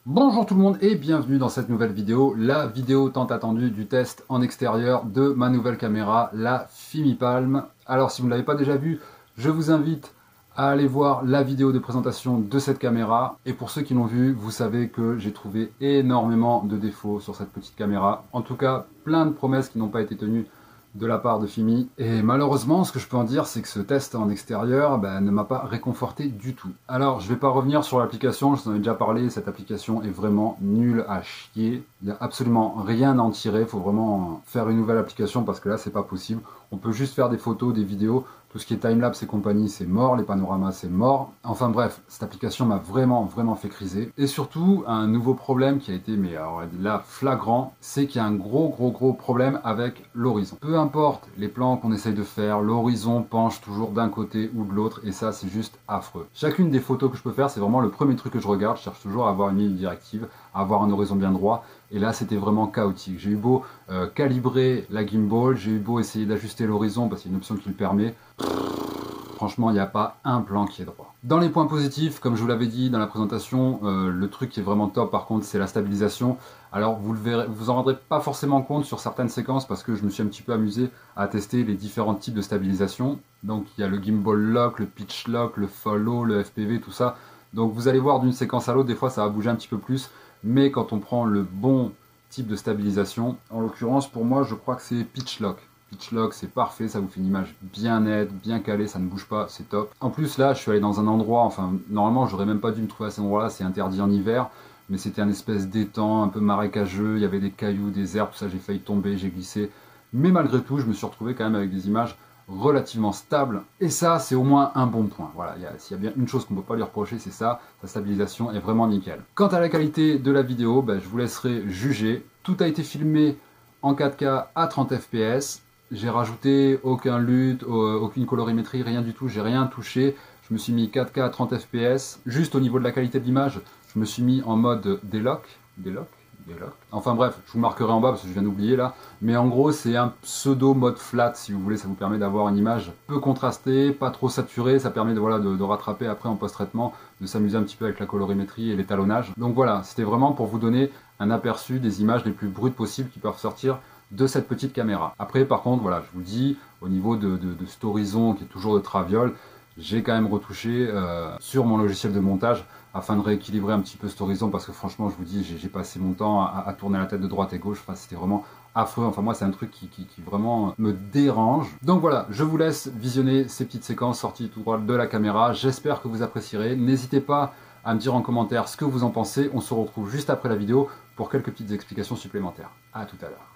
Bonjour tout le monde et bienvenue dans cette nouvelle vidéo, la vidéo tant attendue du test en extérieur de ma nouvelle caméra, la FimiPalm. Alors si vous ne l'avez pas déjà vue, je vous invite à aller voir la vidéo de présentation de cette caméra. Et pour ceux qui l'ont vue, vous savez que j'ai trouvé énormément de défauts sur cette petite caméra. En tout cas, plein de promesses qui n'ont pas été tenues de la part de Fimi. Et malheureusement, ce que je peux en dire, c'est que ce test en extérieur ne m'a pas réconforté du tout. Alors, je vais pas revenir sur l'application, je vous en ai déjà parlé, cette application est vraiment nulle à chier. Il n'y a absolument rien à en tirer, il faut vraiment faire une nouvelle application parce que là, c'est pas possible. On peut juste faire des photos, des vidéos, tout ce qui est timelapse et compagnie, c'est mort, les panoramas, c'est mort. Enfin bref, cette application m'a vraiment fait criser. Et surtout, un nouveau problème qui a été, mais alors là, flagrant, c'est qu'il y a un gros problème avec l'horizon. Peu importe les plans qu'on essaye de faire, l'horizon penche toujours d'un côté ou de l'autre, et ça, c'est juste affreux. Chacune des photos que je peux faire, c'est vraiment le premier truc que je regarde, je cherche toujours à avoir une ligne directive, à avoir un horizon bien droit, et là, c'était vraiment chaotique. J'ai eu beau calibrer la gimbal, j'ai eu beau essayer d'ajuster l'horizon, parce qu'il y a une option qui le permet. Franchement, il n'y a pas un plan qui est droit. Dans les points positifs, comme je vous l'avais dit dans la présentation, le truc qui est vraiment top par contre, c'est la stabilisation. Alors vous le verrez, vous en rendrez pas forcément compte sur certaines séquences parce que je me suis un petit peu amusé à tester les différents types de stabilisation. Donc il y a le gimbal lock, le pitch lock, le follow, le FPV, tout ça. Donc vous allez voir d'une séquence à l'autre, des fois ça va bouger un petit peu plus, mais quand on prend le bon type de stabilisation, en l'occurrence pour moi je crois que c'est pitch lock. Pitch lock, c'est parfait, ça vous fait une image bien nette, bien calée, ça ne bouge pas, c'est top. En plus là, je suis allé dans un endroit, enfin normalement j'aurais même pas dû me trouver à cet endroit-là, c'est interdit en hiver, mais c'était un espèce d'étang, un peu marécageux, il y avait des cailloux, des herbes, tout ça, j'ai failli tomber, j'ai glissé. Mais malgré tout, je me suis retrouvé quand même avec des images relativement stables, et ça c'est au moins un bon point. Voilà, s'il y a bien une chose qu'on ne peut pas lui reprocher, c'est ça, sa stabilisation est vraiment nickel. Quant à la qualité de la vidéo, je vous laisserai juger. Tout a été filmé en 4K à 30 fps. J'ai rajouté aucun LUT, aucune colorimétrie, rien du tout, j'ai rien touché. Je me suis mis 4K à 30 fps. Juste au niveau de la qualité de l'image, je me suis mis en mode délock. Enfin bref, je vous marquerai en bas parce que je viens d'oublier là. Mais en gros, c'est un pseudo mode flat si vous voulez. Ça vous permet d'avoir une image peu contrastée, pas trop saturée. Ça permet de rattraper après en post-traitement, de s'amuser un petit peu avec la colorimétrie et l'étalonnage. Donc voilà, c'était vraiment pour vous donner un aperçu des images les plus brutes possibles qui peuvent sortir de cette petite caméra. Après par contre, voilà, je vous dis, au niveau de cet horizon qui est toujours de traviole, j'ai quand même retouché sur mon logiciel de montage afin de rééquilibrer un petit peu cet horizon parce que franchement je vous dis, j'ai passé mon temps à tourner la tête de droite et gauche, enfin, c'était vraiment affreux, enfin moi c'est un truc qui vraiment me dérange. Donc voilà, je vous laisse visionner ces petites séquences sorties tout droit de la caméra, j'espère que vous apprécierez, n'hésitez pas à me dire en commentaire ce que vous en pensez, on se retrouve juste après la vidéo pour quelques petites explications supplémentaires. A tout à l'heure.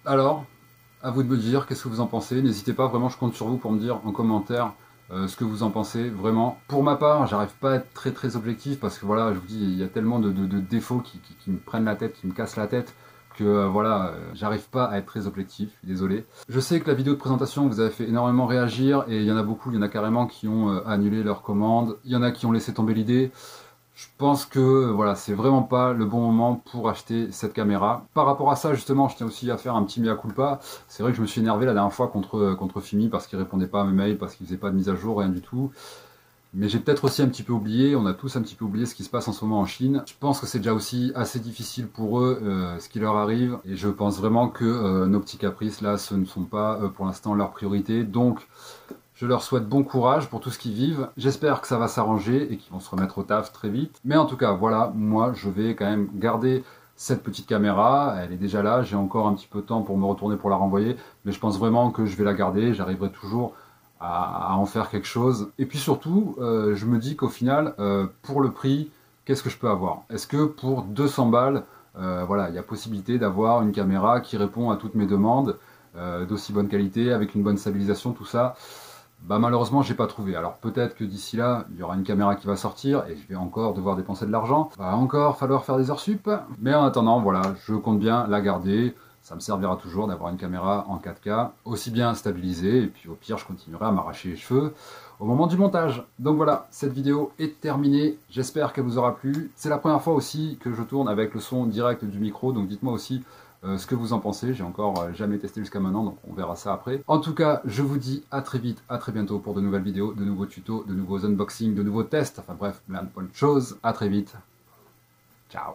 Alors, à vous de me dire, qu'est-ce que vous en pensez? N'hésitez pas, vraiment, je compte sur vous pour me dire en commentaire ce que vous en pensez, vraiment. Pour ma part, j'arrive pas à être très objectif parce que voilà, je vous dis, il y a tellement de défauts qui me prennent la tête, qui me cassent la tête, que voilà, j'arrive pas à être très objectif, désolé. Je sais que la vidéo de présentation vous avez fait énormément réagir et il y en a beaucoup, il y en a carrément qui ont annulé leur commande, il y en a qui ont laissé tomber l'idée. Je pense que voilà, c'est vraiment pas le bon moment pour acheter cette caméra. Par rapport à ça, justement, je tiens aussi à faire un petit mea culpa. C'est vrai que je me suis énervé la dernière fois contre Fimi parce qu'il répondait pas à mes mails, parce qu'il faisait pas de mise à jour, rien du tout. Mais j'ai peut-être aussi un petit peu oublié, on a tous un petit peu oublié ce qui se passe en ce moment en Chine. Je pense que c'est déjà aussi assez difficile pour eux ce qui leur arrive. Et je pense vraiment que nos petits caprices là, ce ne sont pas pour l'instant leur priorité. Donc je leur souhaite bon courage pour tout ce qu'ils vivent. J'espère que ça va s'arranger et qu'ils vont se remettre au taf très vite. Mais en tout cas, voilà, moi je vais quand même garder cette petite caméra. Elle est déjà là, j'ai encore un petit peu de temps pour me retourner pour la renvoyer. Mais je pense vraiment que je vais la garder, j'arriverai toujours à en faire quelque chose. Et puis surtout, je me dis qu'au final, pour le prix, qu'est-ce que je peux avoir? Est-ce que pour 200 balles, voilà, il y a possibilité d'avoir une caméra qui répond à toutes mes demandes, d'aussi bonne qualité, avec une bonne stabilisation, tout ça? Bah malheureusement j'ai pas trouvé. Alors peut-être que d'ici là il y aura une caméra qui va sortir et je vais encore devoir dépenser de l'argent. Va encore falloir faire des heures sup. Mais en attendant voilà, je compte bien la garder. Ça me servira toujours d'avoir une caméra en 4K, aussi bien stabilisée, et puis au pire je continuerai à m'arracher les cheveux au moment du montage. Donc voilà, cette vidéo est terminée, j'espère qu'elle vous aura plu. C'est la première fois aussi que je tourne avec le son direct du micro, donc dites-moi aussi ce que vous en pensez. J'ai encore jamais testé jusqu'à maintenant, donc on verra ça après. En tout cas, je vous dis à très vite, à très bientôt pour de nouvelles vidéos, de nouveaux tutos, de nouveaux unboxings, de nouveaux tests, enfin bref, plein de bonnes choses. À très vite. Ciao.